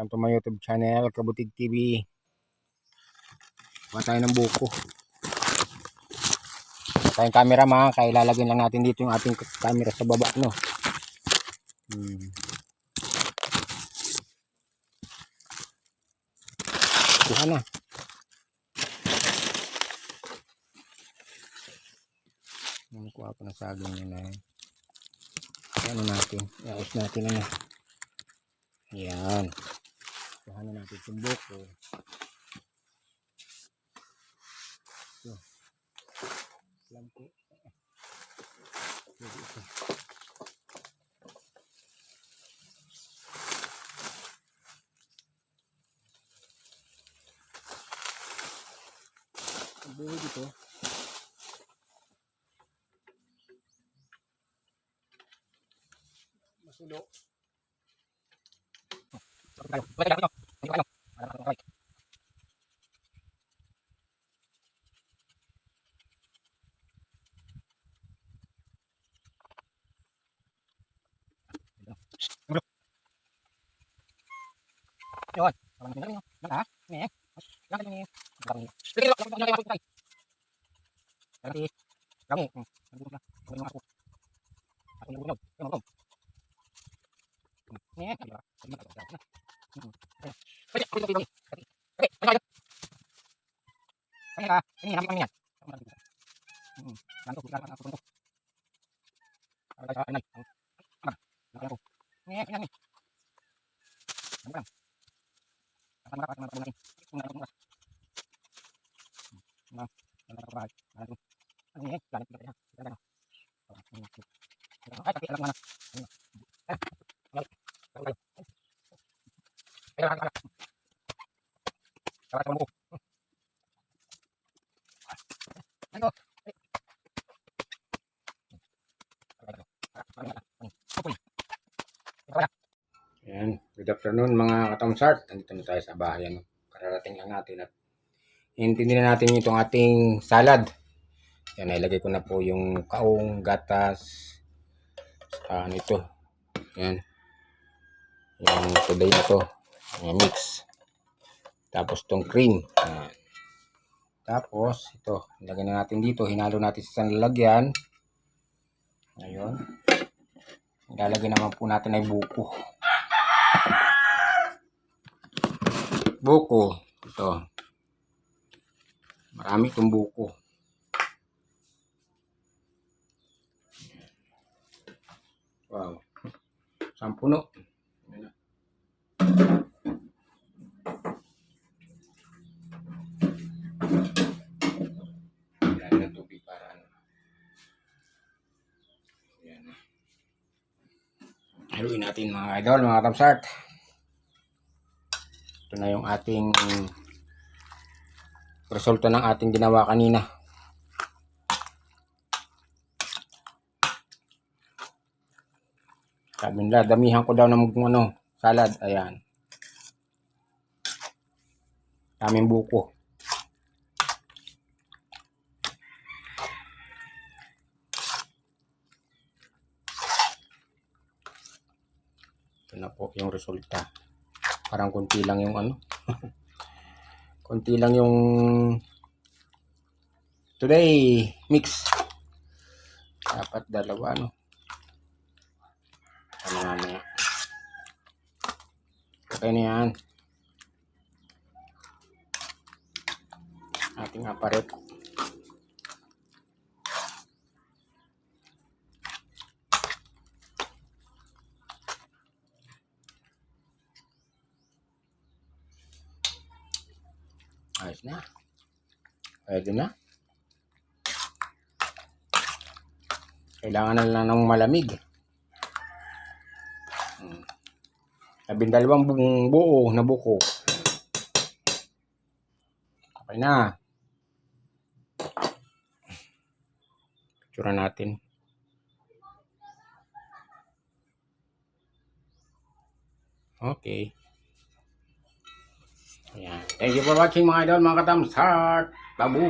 Welcome to my YouTube channel, Kabutig TV. Kuha tayo ng buko. Kuha tayong camera mga, kaya ilalagay lang natin dito yung ating camera sa baba, no? Kuha na. Kuha ko na saging yun na. Ano natin? Iayos natin ano. Ayan. Kuha na natin yung buko. Ito. Alam ko. Ito. Ang buhay dito. Masulo. Yun. Ha? Nih. Lang ni. Lang. Sige, lang lang ako tay. Lang. Lang. Ako yung ako. Ako yung unog. Yung unog. Nih, di ba? Ini tak ada. Oke, aku ini. Oke, ayo. Ini kami ni. Bantu kita aku bantu. Ayo, naik. Mana? Aku. Ini. Bukan. Mana lagi? Nah, ini jalan kita ya. Jalan. Ayo, tapi alam mana? Ayan, good afternoon mga katamsart. Nandito na tayo sa bahay. Ano? Kararating lang natin at hintindi na natin itong ating salad. Yan, nailagay ko na po yung kaong, gatas, ano ito. Yan. Yung today na to. Yung mix. Tapos itong cream. Yan. Tapos, ito. Ilagay na natin dito. Hinalo natin sa lalagyan. Ngayon. Ilalagay naman po natin ay buko. Buko. Ito. Marami itong buko. Wow. Isang puno. Yan na tubig para ano. Yan. Haluin natin mga idol, mga kamsart. Ito na yung ating resulta ng ating ginawa kanina. Sabi nila, damihan ko daw ng ano, salad. Ayan. Daming buko. Ito na po yung resulta. Parang konti lang yung ano. Konti lang yung today mix. Dapat dalawa ano. Ano nga. Okay na yan. Ating aparet. Ayos na. Pwede na. Kailangan na lang ng malamig. Dalawang buo na buko. Okay na. Picture natin. Okay. Ayan. Thank you for watching mga idol, mga katamsart. Babu!